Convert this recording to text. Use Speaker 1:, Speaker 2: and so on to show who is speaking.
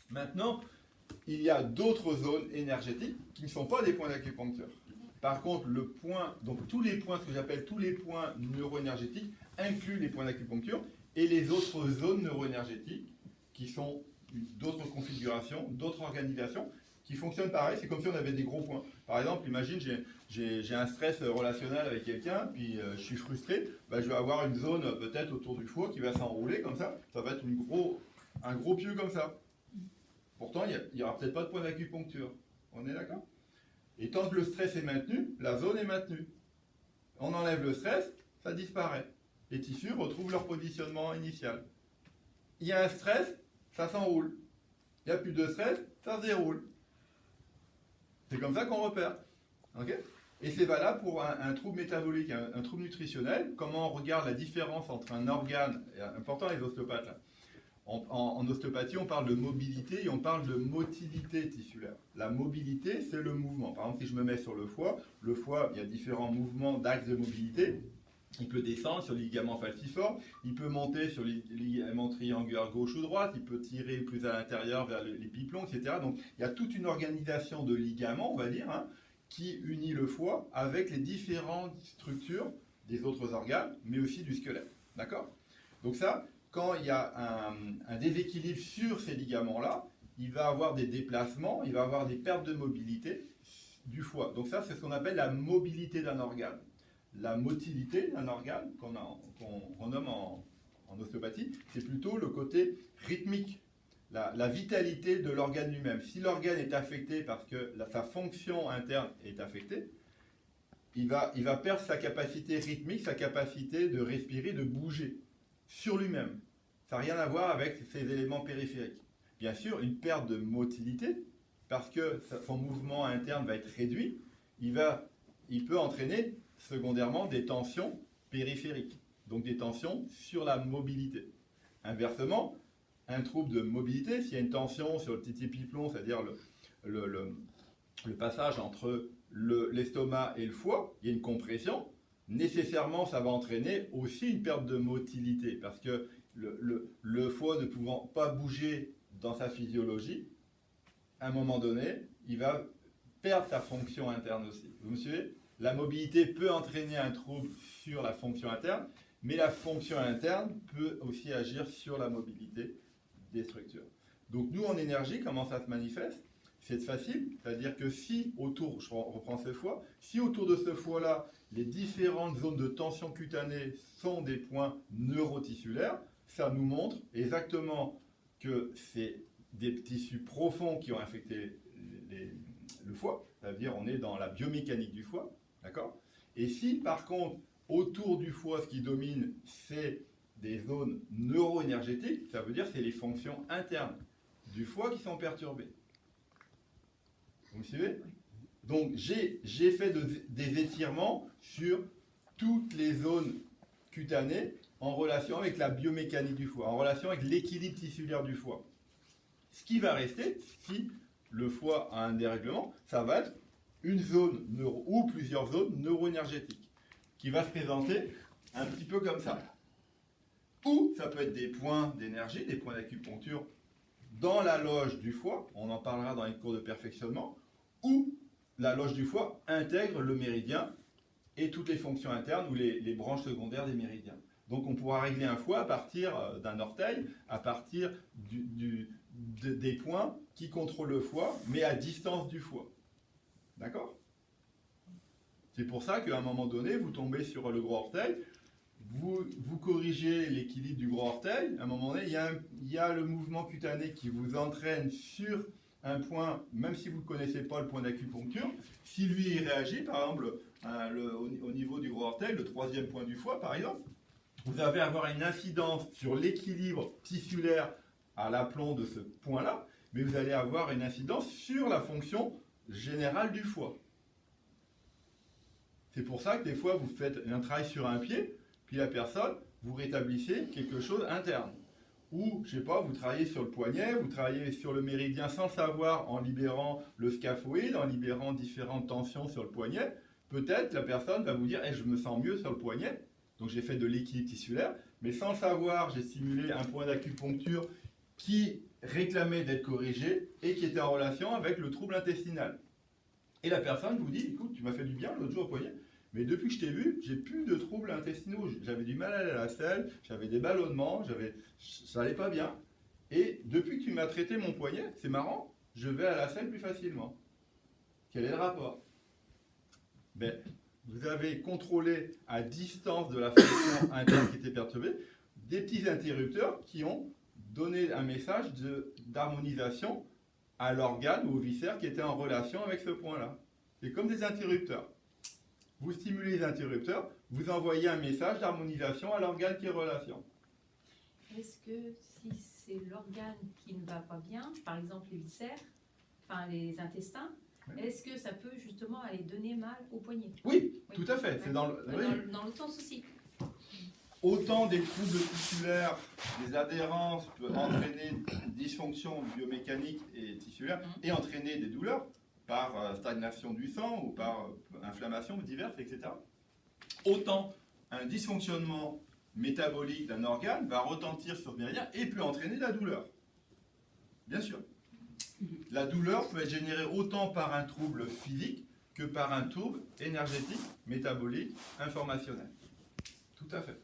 Speaker 1: Maintenant, il y a d'autres zones énergétiques qui ne sont pas des points d'acupuncture. Par contre, le point, donc tous les points, ce que j'appelle tous les points neuroénergétiques, incluent les points d'acupuncture et les autres zones neuroénergétiques qui sont d'autres configurations, d'autres organisations qui fonctionnent pareil. C'est comme si on avait des gros points. Par exemple, imagine, j'ai un stress relationnel avec quelqu'un, puis je suis frustré, ben, je vais avoir une zone peut-être autour du foie qui va s'enrouler comme ça. Ça va être un gros pieu comme ça. Pourtant, il n'y aura peut-être pas de point d'acupuncture. On est d'accord? Et tant que le stress est maintenu, la zone est maintenue. On enlève le stress, ça disparaît. Les tissus retrouvent leur positionnement initial. Il y a un stress, ça s'enroule. Il n'y a plus de stress, ça se déroule. C'est comme ça qu'on repère. Okay, et c'est valable pour un trouble métabolique, un trouble nutritionnel. Comment on regarde la différence entre un organe, et important les ostéopathes là. En ostéopathie, on parle de mobilité et on parle de motilité tissulaire. La mobilité, c'est le mouvement. Par exemple, si je me mets sur le foie, il y a différents mouvements d'axes de mobilité. Il peut descendre sur les ligaments falciformes, il peut monter sur les ligaments triangulaires gauche ou droite, il peut tirer plus à l'intérieur vers les pipelons, etc. Donc, il y a toute une organisation de ligaments, on va dire, hein, qui unit le foie avec les différentes structures des autres organes, mais aussi du squelette. D'accord? Donc ça, quand il y a un déséquilibre sur ces ligaments-là, il va avoir des déplacements, il va avoir des pertes de mobilité du foie. Donc ça, c'est ce qu'on appelle la mobilité d'un organe. La motilité d'un organe, qu'on renomme en ostéopathie, c'est plutôt le côté rythmique, la vitalité de l'organe lui-même. Si l'organe est affecté parce que sa fonction interne est affectée, il va perdre sa capacité rythmique, sa capacité de respirer, de bouger sur lui-même. Ça n'a rien à voir avec ces éléments périphériques. Bien sûr, une perte de motilité, parce que son mouvement interne va être réduit, il peut entraîner secondairement des tensions périphériques, donc des tensions sur la mobilité. Inversement, un trouble de mobilité, s'il y a une tension sur le petit pipelon, c'est-à-dire le passage entre l'estomac et le foie, il y a une compression, nécessairement ça va entraîner aussi une perte de motilité, parce que le foie ne pouvant pas bouger dans sa physiologie, à un moment donné, il va perdre sa fonction interne aussi. Vous me suivez? La mobilité peut entraîner un trouble sur la fonction interne, mais la fonction interne peut aussi agir sur la mobilité des structures. Donc nous, en énergie, comment ça se manifeste? C'est facile, c'est-à-dire que si autour, je reprends ce foie, si autour de ce foie-là, les différentes zones de tension cutanée sont des points neurotissulaires, ça nous montre exactement que c'est des tissus profonds qui ont infecté le foie, c'est-à-dire on est dans la biomécanique du foie, d'accord? Et si par contre, autour du foie, ce qui domine, c'est des zones neuroénergétiques, ça veut dire que c'est les fonctions internes du foie qui sont perturbées. Vous me suivez? Donc j'ai fait des étirements sur toutes les zones cutanées en relation avec la biomécanique du foie, en relation avec l'équilibre tissulaire du foie. Ce qui va rester, si le foie a un dérèglement, ça va être une zone ou plusieurs zones neuroénergétiques qui va se présenter un petit peu comme ça. Ou ça peut être des points d'énergie, des points d'acupuncture dans la loge du foie, on en parlera dans les cours de perfectionnement, où la loge du foie intègre le méridien et toutes les fonctions internes ou les branches secondaires des méridiens. Donc on pourra régler un foie à partir d'un orteil, à partir des points qui contrôlent le foie, mais à distance du foie. D'accord? C'est pour ça qu'à un moment donné, vous tombez sur le gros orteil, vous corrigez l'équilibre du gros orteil, à un moment donné, il y a le mouvement cutané qui vous entraîne sur un point, même si vous ne connaissez pas le point d'acupuncture, si lui il réagit, par exemple, au niveau du gros orteil, le troisième point du foie, par exemple, vous allez avoir une incidence sur l'équilibre tissulaire à l'aplomb de ce point-là, mais vous allez avoir une incidence sur la fonction générale du foie. C'est pour ça que des fois, vous faites un travail sur un pied, puis la personne, vous rétablissez quelque chose interne. Ou, je ne sais pas, vous travaillez sur le poignet, vous travaillez sur le méridien sans le savoir, en libérant le scaphoïde, en libérant différentes tensions sur le poignet. Peut-être la personne va vous dire je me sens mieux sur le poignet, donc j'ai fait de l'équilibre tissulaire, mais sans le savoir, j'ai simulé un point d'acupuncture qui réclamait d'être corrigé et qui était en relation avec le trouble intestinal. Et la personne vous dit, écoute, tu m'as fait du bien l'autre jour au poignet, mais depuis que je t'ai vu, j'ai plus de troubles intestinaux. J'avais du mal à aller à la selle, j'avais des ballonnements, ça allait pas bien. Et depuis que tu m'as traité mon poignet, c'est marrant, je vais à la selle plus facilement. Quel est le rapport? Ben, vous avez contrôlé à distance de la fonction interne qui était perturbée des petits interrupteurs qui ont donné un message d'harmonisation à l'organe ou au viscère qui était en relation avec ce point-là. C'est comme des interrupteurs. Vous stimulez les interrupteurs, vous envoyez un message d'harmonisation à l'organe qui est en relation.
Speaker 2: Est-ce que si c'est l'organe qui ne va pas bien, par exemple les viscères, enfin les intestins,
Speaker 1: oui. Est-ce
Speaker 2: que ça peut justement aller donner mal au poignet?
Speaker 1: Oui, tout à fait. C'est dans
Speaker 2: l'autre sens aussi.
Speaker 1: Autant des troubles tissulaires, des adhérences peuvent entraîner dysfonction biomécanique et tissulaire et entraîner des douleurs par stagnation du sang ou par inflammation diverses, etc. Autant un dysfonctionnement métabolique d'un organe va retentir sur le méridien et peut entraîner de la douleur. Bien sûr. La douleur peut être générée autant par un trouble physique que par un trouble énergétique, métabolique, informationnel. Tout à fait.